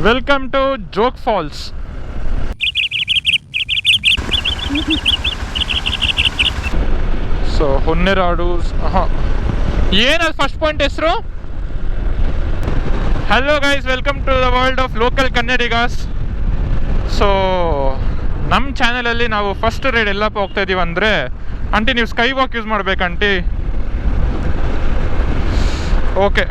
Welcome to Jog Falls. So Honnemaradu. ಏನದು first point ಹೆಸರು? Hello guys, welcome to the world of local Kannadigas. So ನಮ್ಮ ಚಾನಲಲ್ಲಿ ನಾವು ಫಸ್ಟ್ ರೈಡ್ ಎಲ್ಲಪ್ಪ ಹೋಗ್ತಾ ಇದ್ದೀವಿ ಅಂದರೆ, ಆಂಟಿ ನೀವು ಸ್ಕೈ ವಾಕ್ ಯೂಸ್ ಮಾಡ್ಬೇಕಂಟಿ. ಓಕೆ,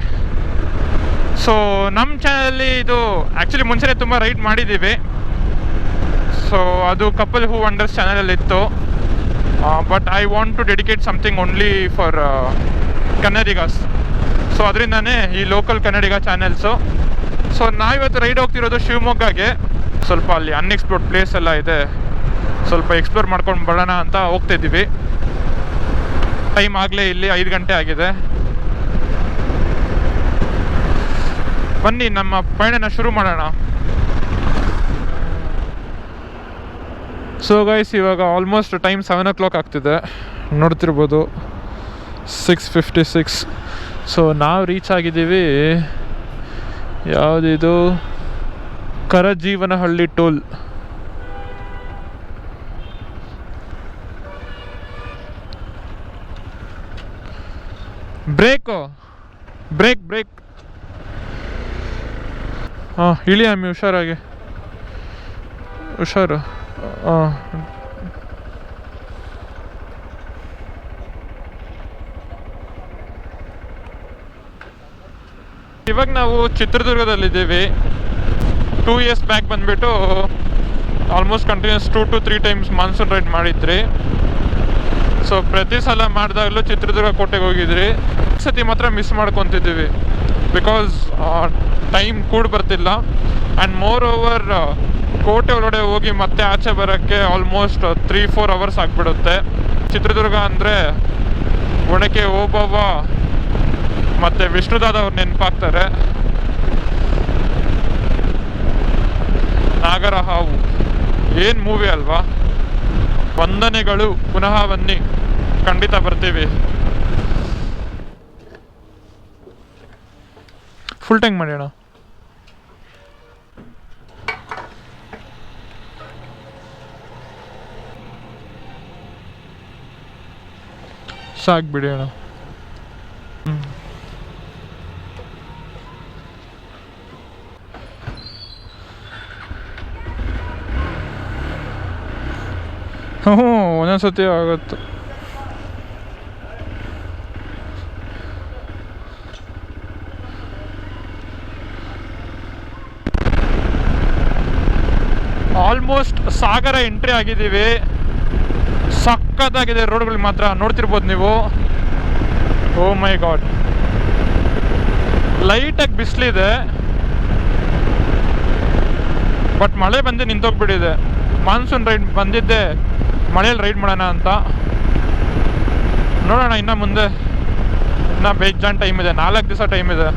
ಸೊ ನಮ್ಮ ಚಾನಲಲ್ಲಿ ಇದು ಆ್ಯಕ್ಚುಲಿ ಮುಂಚೆನೇ ತುಂಬ ರೈಡ್ ಮಾಡಿದ್ದೀವಿ. ಸೊ ಅದು ಕಪಲ್ ಹೂ ವಂಡರ್ಸ್ ಚಾನಲಲ್ಲಿತ್ತು. But I want to dedicate something only for Kannadigas. So ಅದರಿಂದನೇ ಈ ಲೋಕಲ್ ಕನ್ನಡಿಗ ಚಾನೆಲ್ಸು. ಸೊ ನಾವಿವತ್ತು ರೈಡ್ ಹೋಗ್ತಿರೋದು ಶಿವಮೊಗ್ಗಗೆ. ಸ್ವಲ್ಪ ಅಲ್ಲಿ ಅನ್ಎಕ್ಸ್ಪ್ಲೋರ್ಡ್ ಪ್ಲೇಸ್ ಎಲ್ಲ ಇದೆ, ಸ್ವಲ್ಪ ಎಕ್ಸ್ಪ್ಲೋರ್ ಮಾಡ್ಕೊಂಡು ಬರೋಣ ಅಂತ ಹೋಗ್ತಾಯಿದ್ದೀವಿ. ಟೈಮ್ ಆಗಲೇ ಇಲ್ಲಿ 5 ಗಂಟೆ ಆಗಿದೆ. ಬನ್ನಿ ನಮ್ಮ ಪಯಣನ ಶುರು ಮಾಡೋಣ. ಸೊ ಗೈಸ್, ಇವಾಗ ಆಲ್ಮೋಸ್ಟ್ ಟೈಮ್ 7 o'clock ಆಗ್ತಿದೆ, ನೋಡ್ತಿರ್ಬೋದು 6:56. ಸೊ ನಾವು ರೀಚ್ ಆಗಿದ್ದೀವಿ, ಯಾವುದಿದು, ಕರಜೀವನಹಳ್ಳಿ ಟೋಲ್. ಬ್ರೇಕ್. ಹಾಂ, ಇಳಿ ಅಮ್ಮಿ, ಹುಷಾರಾಗಿ, ಹುಷಾರು. ಇವಾಗ ನಾವು ಚಿತ್ರದುರ್ಗದಲ್ಲಿದ್ದೀವಿ. 2 years ಬ್ಯಾಕ್ ಬಂದುಬಿಟ್ಟು almost continues 2 to 3 times monsoon ride ಮಾಡಿದ್ರಿ. ಸೊ ಪ್ರತಿ ಸಲ ಮಾಡಿದಾಗಲೂ ಚಿತ್ರದುರ್ಗ ಕೋಟೆಗೆ ಹೋಗಿದ್ರಿ. ಸತಿ ಮಾತ್ರ ಮಿಸ್ ಮಾಡ್ಕೊತಿದ್ದೀವಿ, ಬಿಕಾಸ್ ಟೈಮ್ ಕೂಡ ಬರ್ತಿಲ್ಲ. ಆ್ಯಂಡ್ ಮೋರ್ ಓವರ್ ಕೋಟೆ ಒಳಗಡೆ ಹೋಗಿ ಮತ್ತೆ ಆಚೆ ಬರೋಕ್ಕೆ ಆಲ್ಮೋಸ್ಟ್ 3-4 hours ಆಗಿಬಿಡುತ್ತೆ. ಚಿತ್ರದುರ್ಗ ಅಂದರೆ ಒಣಕೆ ಓಬವ್ವ ಮತ್ತು ವಿಷ್ಣುದಾದ ಅವ್ರು ನೆನಪಾಗ್ತಾರೆ. ನಾಗರ ಹಾವು ಏನು ಮೂವಿ ಅಲ್ವಾ. ವಂದನೆಗಳು, ಪುನಃ ಬನ್ನಿ, ಖಂಡಿತ ಬರ್ತೀವಿ. ಫುಲ್ ಟ್ಯಾಂಕ್ ಮಾಡೋಣ. ಸಾಕು ಬಿಡಿ ಅಣ್ಣ. ಹ್ಞೂ, ಒಂದೊಂದ್ಸತಿ ಆಗುತ್ತೆ. ಆಲ್ಮೋಸ್ಟ್ ಸಾಗರ ಎಂಟ್ರಿ ಆಗಿದ್ದೀವಿ. ಸಕ್ಕತ್ತಾಗಿದೆ ರೋಡ್ಗಳು ಮಾತ್ರ, ನೋಡ್ತಿರ್ಬೋದು ನೀವು. ಓ ಮೈ ಗಾಡ್, ಲೈಟಾಗಿ ಬಿಸಿಲಿದೆ, ಬಟ್ ಮಳೆ ಬಂದು ನಿಂತೋಗ್ಬಿಟ್ಟಿದೆ. ಮಾನ್ಸೂನ್ ರೈಡ್ ಬಂದಿದ್ದೆ ಮಳೆಯಲ್ಲಿ ರೈಡ್ ಮಾಡೋಣ ಅಂತ. ನೋಡೋಣ, ಇನ್ನು ಮುಂದೆ ಇನ್ನೂ ಬೇಜಾನ್ ಟೈಮ್ ಇದೆ, 4 ದಿವಸ ಟೈಮ್ ಇದೆ.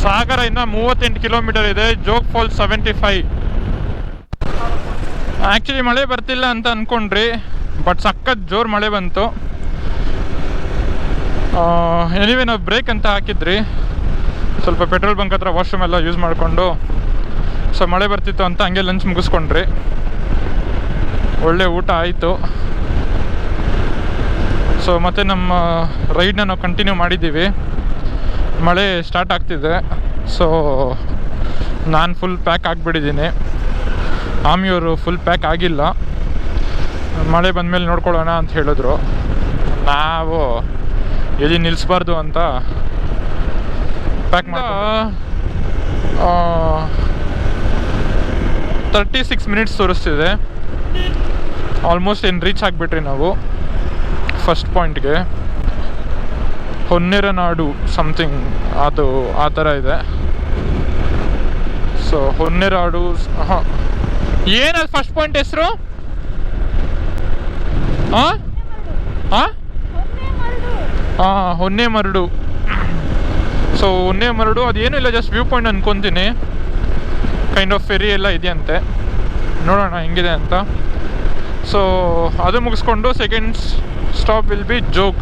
ಸಾಗರ ಇನ್ನು 38 ಕಿಲೋಮೀಟರ್ ಇದೆ, ಜೋಗ್ ಫಾಲ್ಸ್ 75. ಆ್ಯಕ್ಚುಲಿ ಮಳೆ ಬರ್ತಿಲ್ಲ ಅಂತ ಅಂದ್ಕೊಂಡ್ರಿ, ಬಟ್ ಸಖತ್ ಜೋರು ಮಳೆ ಬಂತು. ಎನಿವೆ ನಾವು ಬ್ರೇಕ್ ಅಂತ ಹಾಕಿದ್ರಿ, ಸ್ವಲ್ಪ ಪೆಟ್ರೋಲ್ ಬಂಕ್ ಹತ್ರ ವಾಶ್ರೂಮ್ ಎಲ್ಲ ಯೂಸ್ ಮಾಡಿಕೊಂಡು. ಸೊ ಮಳೆ ಬರ್ತಿತ್ತು ಅಂತ ಹಂಗೆ ಲಂಚ್ ಮುಗಿಸ್ಕೊಂಡ್ರಿ. ಒಳ್ಳೆ ಊಟ ಆಯಿತು. ಸೊ ಮತ್ತೆ ನಮ್ಮ ರೈಡ್ನ ನಾವು ಕಂಟಿನ್ಯೂ ಮಾಡಿದ್ದೀವಿ. ಮಳೆ ಸ್ಟಾರ್ಟ್ ಆಗ್ತಿದೆ. ಸೊ ನಾನು ಫುಲ್ ಪ್ಯಾಕ್ ಆಗಿಬಿಟ್ಟಿದ್ದೀನಿ, ಆಮಿಯವರು ಫುಲ್ ಪ್ಯಾಕ್ ಆಗಿಲ್ಲ. ಮಳೆ ಬಂದಮೇಲೆ ನೋಡ್ಕೊಳ್ಳೋಣ ಅಂತ ಹೇಳಿದ್ರು. ನಾವು ಎಲ್ಲಿ ನಿಲ್ಲಿಸ್ಬಾರ್ದು ಅಂತ ಪ್ಯಾಕ್ ಮಾಡಿ 36 minutes ತೋರಿಸ್ತಿದೆ. ಆಲ್ಮೋಸ್ಟ್ ಏನು ರೀಚ್ ಆಗಿಬಿಟ್ರಿ ನಾವು ಫಸ್ಟ್ ಪಾಯಿಂಟ್ಗೆ. ಹೊನ್ನೆರನಾಡು ಸಮಥಿಂಗ್ ಅದು ಆ ಥರ ಇದೆ. ಸೊ ಹೊನ್ನೆರಾಡು. ಹಾಂ, ಏನದು ಫಸ್ಟ್ ಪಾಯಿಂಟ್ ಹೆಸರು? ಹಾಂ ಹಾಂ ಹಾಂ, ಹೊನ್ನೆಮರಡು. ಸೊ ಹೊನ್ನೆಮರಡು ಅದೇನೂ ಇಲ್ಲ, ಜಸ್ಟ್ ವ್ಯೂ ಪಾಯಿಂಟ್ ಅಂದ್ಕೊತೀನಿ. ಕೈಂಡ್ ಆಫ್ ಫೆರಿ ಎಲ್ಲ ಇದೆಯಂತೆ, ನೋಡೋಣ ಹೆಂಗಿದೆ ಅಂತ. ಸೊ ಅದು ಮುಗಿಸ್ಕೊಂಡು second stop will be Jog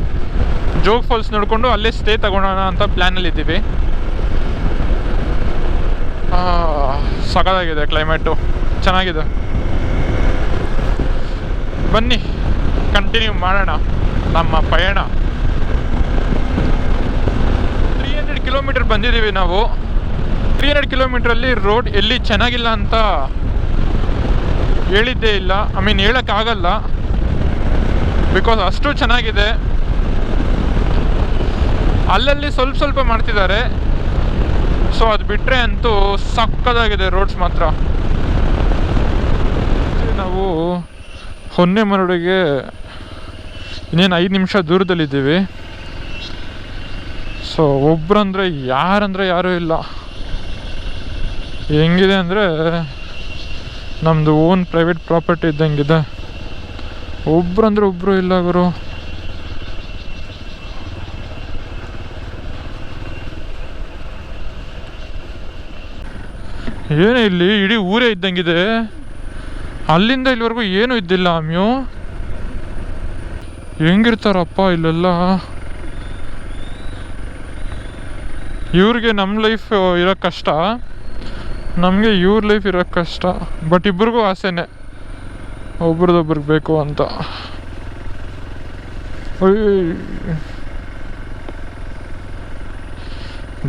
Falls ನೋಡಿಕೊಂಡು ಅಲ್ಲೇ ಸ್ಟೇ ತಗೊಳ್ಳೋಣ ಅಂತ ಪ್ಲ್ಯಾನಲ್ಲಿದ್ದೀವಿ. ಸಖತ್ತಾಗಿದೆ ಕ್ಲೈಮೇಟು, ಚೆನ್ನಾಗಿದೆ. ಬನ್ನಿ ಕಂಟಿನ್ಯೂ ಮಾಡೋಣ ನಮ್ಮ ಪಯಣ. 300 ಕಿಲೋಮೀಟರ್ ಬಂದಿದ್ದೀವಿ ನಾವು. 300 ಕಿಲೋಮೀಟ್ರಲ್ಲಿ ರೋಡ್ ಎಲ್ಲಿ ಚೆನ್ನಾಗಿಲ್ಲ ಅಂತ ಹೇಳಿದ್ದೇ ಇಲ್ಲ. ಹೇಳೋಕ್ಕಾಗಲ್ಲ, ಬಿಕಾಸ್ ಅಷ್ಟು ಚೆನ್ನಾಗಿದೆ. ಅಲ್ಲಲ್ಲಿ ಸ್ವಲ್ಪ ಮಾಡ್ತಿದ್ದಾರೆ. ಸೊ ಅದು ಬಿಟ್ಟರೆ ಅಂತೂ ಸಕ್ಕತ್ತಾಗಿದೆ ರೋಡ್ಸ್ ಮಾತ್ರ. ನಾವು ಹೊನ್ನೆಮರಡಿಗೆ ಇನ್ನೇನು 5 ನಿಮಿಷ ದೂರದಲ್ಲಿದ್ದೀವಿ. ಸೊ ಒಬ್ರಂದರೆ ಯಾರೂ ಇಲ್ಲ. ಹೆಂಗಿದೆ ಅಂದರೆ ನಮ್ಮದು ಓನ್ ಪ್ರೈವೇಟ್ ಪ್ರಾಪರ್ಟಿ ಇದ್ದಂಗಿದೆ. ಒಬ್ರು ಇಲ್ಲ ಗುರು. ಏನೇ ಇಲ್ಲಿ ಇಡೀ ಊರೇ ಇದ್ದಂಗಿದೆ. ಅಲ್ಲಿಂದ ಇಲ್ಲಿವರೆಗೂ ಏನೂ ಇದ್ದಿಲ್ಲ. ಹೆಂಗಿರ್ತಾರಪ್ಪ ಇಲ್ಲೆಲ್ಲ. ಇವ್ರಿಗೆ ನಮ್ಮ ಲೈಫ್ ಇರೋಕ್ಕೆ ಕಷ್ಟ, ನಮಗೆ ಇವ್ರ ಲೈಫ್ ಇರೋಕ್ಕೆ ಕಷ್ಟ. ಬಟ್ ಇಬ್ರಿಗೂ ಆಸೆನೇ ಒಬ್ರದೊಬ್ರಿಗೆ ಬೇಕು ಅಂತ.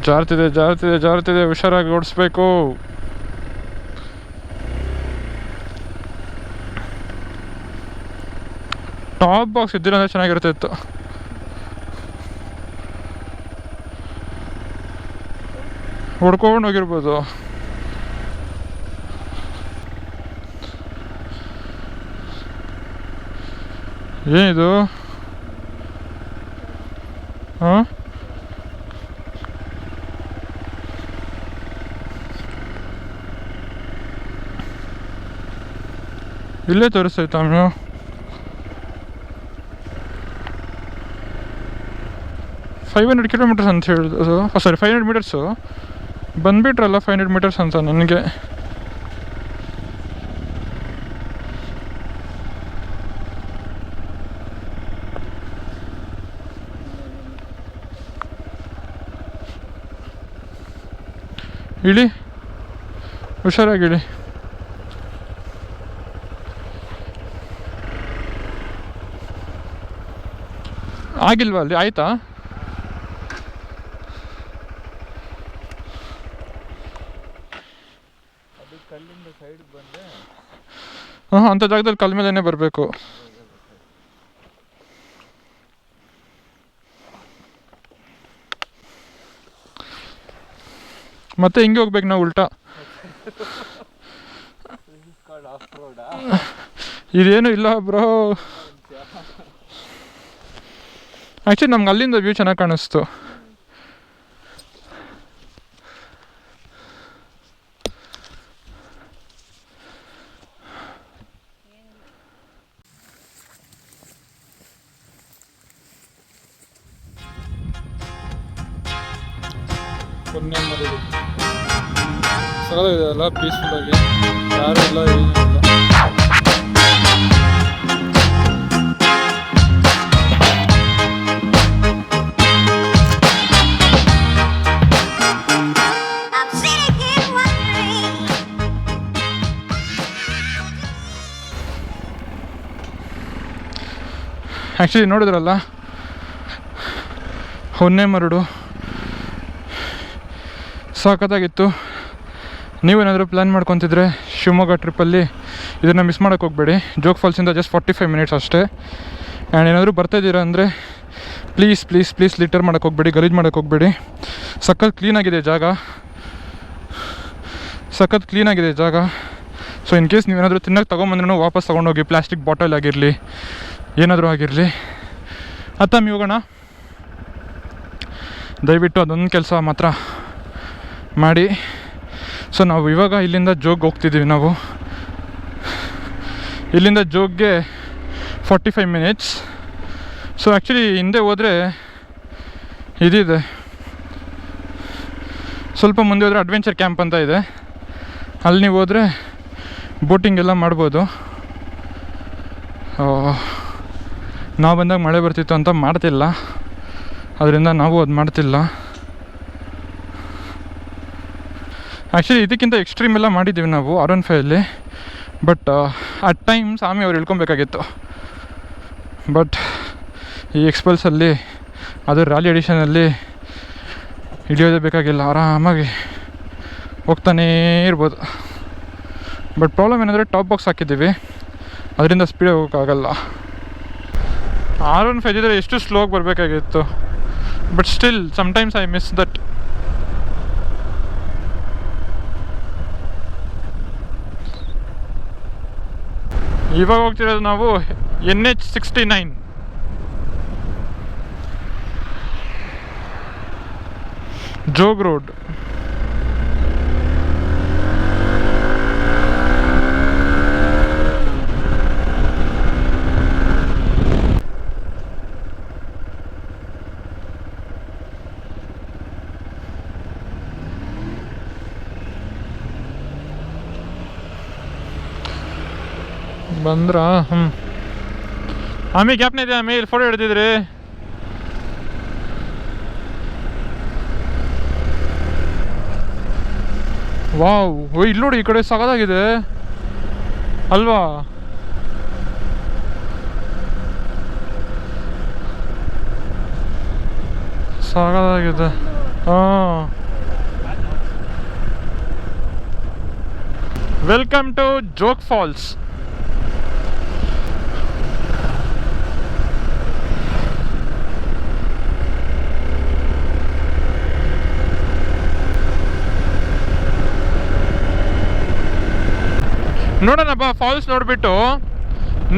ಜಾರ್ತಿದೆ, ಹುಷಾರಾಗಿ ಓಡಿಸ್ಬೇಕು. ಟಾಪ್ ಬಾಕ್ಸ್ ಇದ್ದಿಲ್ಲ ಅಂದರೆ ಚೆನ್ನಾಗಿರ್ತಿತ್ತು. ಹೊಡ್ಕೊಂಡು ಹೋಗಿರ್ಬೋದು. ಏನಿದು? ಹಾಂ, ಇಲ್ಲೇ ತೋರಿಸ್ತೈತ 500 ಕಿಲೋಮೀಟರ್ಸ್ ಅಂತ ಹೇಳಿದ್ರು. ಸಾರಿ 500 ಮೀಟರ್ಸು ಬಂದುಬಿಟ್ರಲ್ಲ. 500 ಮೀಟರ್ಸ್ ಅಂತ ನನಗೆ. ಇಳಿ, ಹುಷಾರಾಗಿಳಿ. ಆಗಿಲ್ವಾ ಅಲ್ಲಿ? ಆಯಿತಾ? ಹಾಂ, ಅಂಥ ಜಾಗದಲ್ಲಿ ಕಲ್ ಮೇಲೇ ಬರಬೇಕು. ಮತ್ತೆ ಹಿಂಗೆ ಹೋಗ್ಬೇಕು ನಾವು ಉಲ್ಟಾ. ಇದೇನು ಇಲ್ಲ ಬ್ರೋ. ಆ್ಯಕ್ಚುಲಿ ನಮ್ಗೆ ಅಲ್ಲಿಂದ ವ್ಯೂ ಚೆನ್ನಾಗಿ ಕಾಣಿಸ್ತು. ಸಗದಾಗಿದೆ ಅಲ್ಲ, ಪೀಸ್ಫುಲ್ಲಾಗಿ, ಯಾರೂ ಇಲ್ಲ, ಏನಿಲ್ಲ. ಆ್ಯಕ್ಚುಲಿ ನೋಡಿದ್ರಲ್ಲ, ಹೊನ್ನೆಮರಡು ಸಖತ್ತಾಗಿತ್ತು. ನೀವೇನಾದರೂ ಪ್ಲ್ಯಾನ್ ಮಾಡ್ಕೊತಿದ್ರೆ ಶಿವಮೊಗ್ಗ ಟ್ರಿಪ್ಪಲ್ಲಿ ಇದನ್ನು ಮಿಸ್ ಮಾಡೋಕ್ಕೆ ಹೋಗಬೇಡಿ. ಜೋಗ್ ಫಾಲ್ಸಿಂದ ಜಸ್ಟ್ 45 ಮಿನಿಟ್ಸ್ ಅಷ್ಟೇ. ಆ್ಯಂಡ್ ಏನಾದರೂ ಬರ್ತಾಯಿದ್ದೀರಾ ಅಂದರೆ ಪ್ಲೀಸ್ ಲಿಟರ್ ಮಾಡೋಕ್ಕೆ ಹೋಗಬೇಡಿ, ಗಲೀಜು ಮಾಡೋಕ್ಕೆ ಹೋಗಬೇಡಿ. ಸಖತ್ ಕ್ಲೀನಾಗಿದೆ ಜಾಗ. ಸೊ ಇನ್ ಕೇಸ್ ನೀವೇನಾದರೂ ತಿನ್ನೋಕ್ಕೆ ತೊಗೊಂಬಂದ್ರೂ ವಾಪಸ್ ತೊಗೊಂಡೋಗಿ. ಪ್ಲಾಸ್ಟಿಕ್ ಬಾಟಲ್ ಆಗಿರಲಿ, ಏನಾದರೂ ಆಗಿರಲಿ. ಅತ್ತಮ್ಮಿ ಹೋಗೋಣ, ದಯವಿಟ್ಟು ಅದೊಂದು ಕೆಲಸ ಮಾತ್ರ ಮಾಡಿ. ಸೊ ನಾವು ಇವಾಗ ಇಲ್ಲಿಂದ ಜೋಗ್ ಹೋಗ್ತಿದ್ದೀವಿ. ನಾವು ಇಲ್ಲಿಂದ ಜೋಗ್ಗೆ 45 ಮಿನಿಟ್ಸ್. ಸೊ ಆ್ಯಕ್ಚುಲಿ ಹಿಂದೆ ಹೋದರೆ ಇದಿದೆ, ಸ್ವಲ್ಪ ಮುಂದೆ ಹೋದರೆ ಅಡ್ವೆಂಚರ್ ಕ್ಯಾಂಪ್ ಅಂತ ಇದೆ. ಅಲ್ಲಿ ನೀವು ಹೋದರೆ ಬೋಟಿಂಗ್ ಎಲ್ಲ ಮಾಡ್ಬೋದು. ನಾವು ಬಂದಾಗ ಮಳೆ ಬರ್ತಿತ್ತು ಅಂತ ಮಾಡ್ತಿಲ್ಲ, ಅದರಿಂದ ನಾವು ಅದು ಮಾಡ್ತಿಲ್ಲ. ಆ್ಯಕ್ಚುಲಿ ಇದಕ್ಕಿಂತ ಎಕ್ಸ್ಟ್ರೀಮ್ ಎಲ್ಲ ಮಾಡಿದ್ದೀವಿ ನಾವು R15ಅಲ್ಲಿ. ಬಟ್ ಅಟ್ ಟೈಮ್ಸ್ ಆಮೇಲೆ ಅವ್ರು ಇಳ್ಕೊಬೇಕಾಗಿತ್ತು. ಬಟ್ ಈ ಎಕ್ಸ್ಪಲ್ಸಲ್ಲಿ ಅದು ರ್ಯಾಲಿ ಎಡಿಷನಲ್ಲಿ ಹಿಡಿಯೋದೇ ಬೇಕಾಗಿಲ್ಲ, ಆರಾಮಾಗಿ ಹೋಗ್ತಾನೇ ಇರ್ಬೋದು. ಬಟ್ ಪ್ರಾಬ್ಲಮ್ ಏನಂದರೆ ಟಾಪ್ ಬಾಕ್ಸ್ ಹಾಕಿದ್ದೀವಿ, ಅದರಿಂದ ಸ್ಪೀಡ್ ಹೋಗೋಕ್ಕಾಗಲ್ಲ. R15 ಇದ್ದರೆ ಎಷ್ಟು ಸ್ಲೋಗಿ ಬರಬೇಕಾಗಿತ್ತು. But still sometimes I miss that. ಇವಾಗ ಹೋಗ್ತಿರೋದು ನಾವು NH69. ಜೋಗ್ ರೋಡ್. ಬಂದ್ರ ಆಮೇಲೆ ಗ್ಯಾಪ್ನ ಇದೆ. ಆಮೇಲೆ ಫೋಟೋ ಹಿಡ್ದಿದ್ರಿ. ವಾವ್, ಇಲ್ಲಿ ನೋಡಿ, ಈ ಕಡೆ ಸಗದಾಗಿದೆ ಅಲ್ವಾ? ಸಗದಾಗಿದೆ. ಹಾಂ, ವೆಲ್ಕಮ್ ಟು ಜೋಗ್ ಫಾಲ್ಸ್. ನೋಡೋಣಪ್ಪ, ಫಾಲ್ಸ್ ನೋಡಿಬಿಟ್ಟು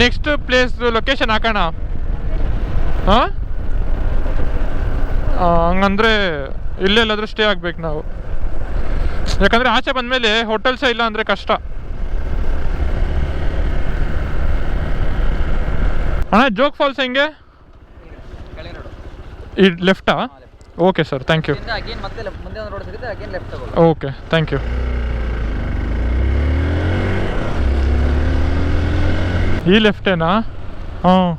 ನೆಕ್ಸ್ಟ್ ಪ್ಲೇಸ್ ಲೊಕೇಶನ್ ಹಾಕೋಣ. ಹಾಂ, ಹಂಗಂದರೆ ಇಲ್ಲೆಲ್ಲಾದರೂ ಸ್ಟೇ ಆಗ್ಬೇಕು ನಾವು. ಯಾಕಂದರೆ ಆಚೆ ಬಂದಮೇಲೆ ಹೋಟೆಲ್ಸೇ ಇಲ್ಲ ಅಂದರೆ ಕಷ್ಟ. ಅಣ್ಣ, ಜೋಗ್ ಫಾಲ್ಸ್ ಹೆಂಗೆ? ಈ ಲೆಫ್ಟಾ? Okay sir, thank you. Okay, thank you. ಈ ಲೆಫ್ಟೇನಾ? ಹಾಂ,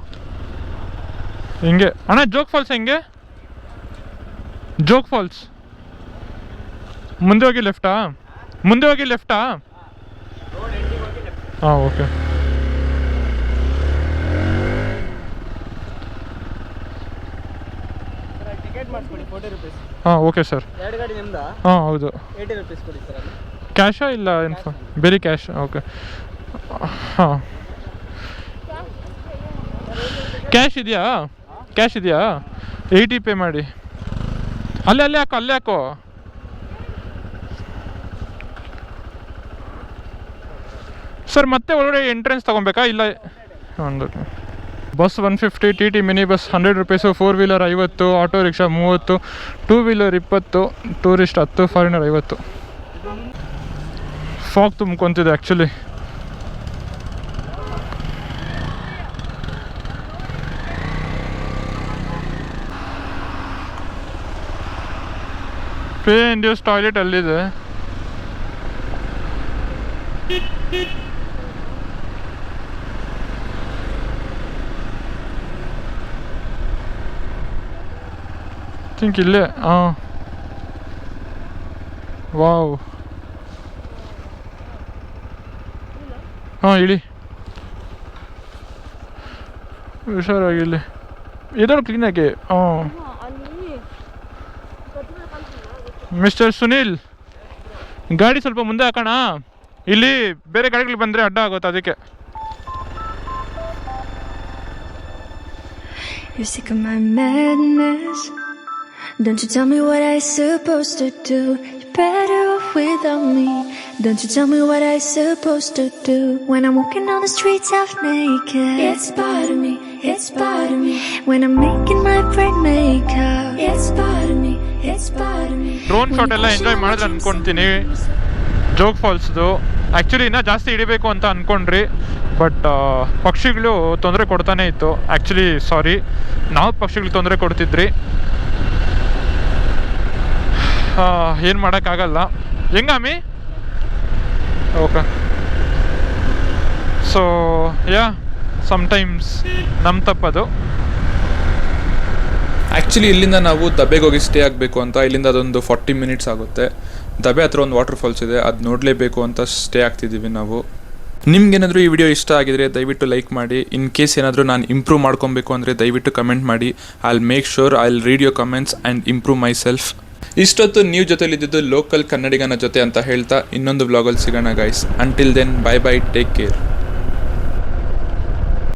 ಹಿಂಗೆ. ಅಣ್ಣ, ಜೋಗ್ ಫಾಲ್ಸ್ ಹೆಂಗೆ? ಜೋಗ್ ಫಾಲ್ಸ್ ಮುಂದೆ ಹೋಗಿ ಲೆಫ್ಟಾ? ಮುಂದೆ ಹೋಗಿ ಲೆಫ್ಟಾ? ಹಾಂ, ಓಕೆ. ಹಾಂ, ಓಕೆ ಸರ್. ಹಾಂ, ಹೌದು. ಕ್ಯಾಶಾ ಇಲ್ಲ ಬೇರೆ ಕ್ಯಾಶ್? ಓಕೆ. ಹಾಂ, ಕ್ಯಾಶ್ ಇದೆಯಾ? ಕ್ಯಾಶ್ ಇದೆಯಾ? 80 ಪೇ ಮಾಡಿ. ಅಲ್ಲೇ ಹಾಕೋ. ಸರ್, ಮತ್ತೆ ಒಳಗಡೆ ಎಂಟ್ರೆನ್ಸ್ ತೊಗೊಬೇಕಾ? ಇಲ್ಲ, ಒಂದು bus 150, TT mini bus 100 rupees, 4 wheeler 50, auto rickshaw 30, 2 wheeler 20, tourist 10, foreigner 50. Fog ತುಂಬ್ಕೊತಿದೆ ಆ್ಯಕ್ಚುಲಿ. ಪೇ ಇಂಡ್ಯೂಸ್ ಟಾಯ್ಲೆಟ್ ಅಲ್ಲಿದೆ. ಥಿಂಕ್ ಇಲ್ಲೇ. ಹಾಂ, ವಾವ್. ಹಾಂ, ಇಳಿ, ಹುಷಾರಾಗಿಲ್ಲಿ. ಇದನ್ನು ಕ್ಲೀನಾಗಿ. ಹಾಂ, ಮಿಸ್ಟರ್ ಸುನೀಲ್, ಗಾಡಿ ಸ್ವಲ್ಪ ಮುಂದೆ ಹಾಕೋಣ. ಇಲ್ಲಿ ಬೇರೆ ಗಾಡಿಗಳು ಬಂದರೆ ಅಡ್ಡ ಆಗುತ್ತೆ, ಅದಕ್ಕೆ. You're sick of my madness. Don't you tell me what I supposed to do. You're better off without me. Don't you tell me what I supposed to do. When I'm walking on the streets half naked, it's part of me, it's part of me. When I'm making my brain make up, it's part of me, it's part of me. Drone shot ಎಲ್ಲ enjoy ಮಾಡಿದ್ರೆ ಅನ್ಕೊತೀನಿ Jog ಫಾಲ್ಸ್ದು. Actually ಇನ್ನೂ ಜಾಸ್ತಿ ಹಿಡಿಬೇಕು ಅಂತ ಅಂದ್ಕೊಂಡ್ರಿ, but ಪಕ್ಷಿಗಳು ತೊಂದರೆ ಕೊಡ್ತಾನೆ ಇತ್ತು. ಆ್ಯಕ್ಚುಲಿ ಸಾರಿ, ನಾವು ಪಕ್ಷಿಗಳಿಗೆ ತೊಂದರೆ ಕೊಡ್ತಿದ್ರಿ. ಏನು ಮಾಡೋಕ್ಕಾಗಲ್ಲ. ಹೆಂಗಾಮಿ? ಓಕೆ. ಸೊ ಯಾ, ಸಮ್ಟೈಮ್ಸ್ ನಮ್ಮ ತಪ್ಪದು. ಆ್ಯಕ್ಚುಲಿ ಇಲ್ಲಿಂದ ನಾವು ದಬ್ಬೆಗೆ ಹೋಗಿ ಸ್ಟೇ ಆಗಬೇಕು ಅಂತ ಇಲ್ಲಿಂದ ಅದೊಂದು 40 ಮಿನಿಟ್ಸ್ ಆಗುತ್ತೆ. ದಬೆ ಹತ್ರ ಒಂದು ವಾಟರ್ ಫಾಲ್ಸ್ ಇದೆ, ಅದು ನೋಡಲೇಬೇಕು ಅಂತ ಸ್ಟೇ ಆಗ್ತಿದ್ದೀವಿ ನಾವು. ನಿಮ್ಗೇನಾದರೂ ಈ ವಿಡಿಯೋ ಇಷ್ಟ ಆಗಿದರೆ ದಯವಿಟ್ಟು ಲೈಕ್ ಮಾಡಿ. ಇನ್ ಕೇಸ್ ಏನಾದರೂ ನಾನು ಇಂಪ್ರೂವ್ ಮಾಡ್ಕೊಬೇಕು ಅಂದರೆ ದಯವಿಟ್ಟು ಕಮೆಂಟ್ ಮಾಡಿ. I will make sure I will read your comments and improve my self. ಇಷ್ಟೊತ್ತು ನೀವು ಜೊತೆಲಿದ್ದು ಲೋಕಲ್ ಕನ್ನಡಿಗನ ಜೊತೆ ಅಂತ ಹೇಳ್ತಾ ಇನ್ನೊಂದು ವ್ಲಾಗಲ್ಲಿ ಸಿಗೋಣ guys. Until then bye bye, take care.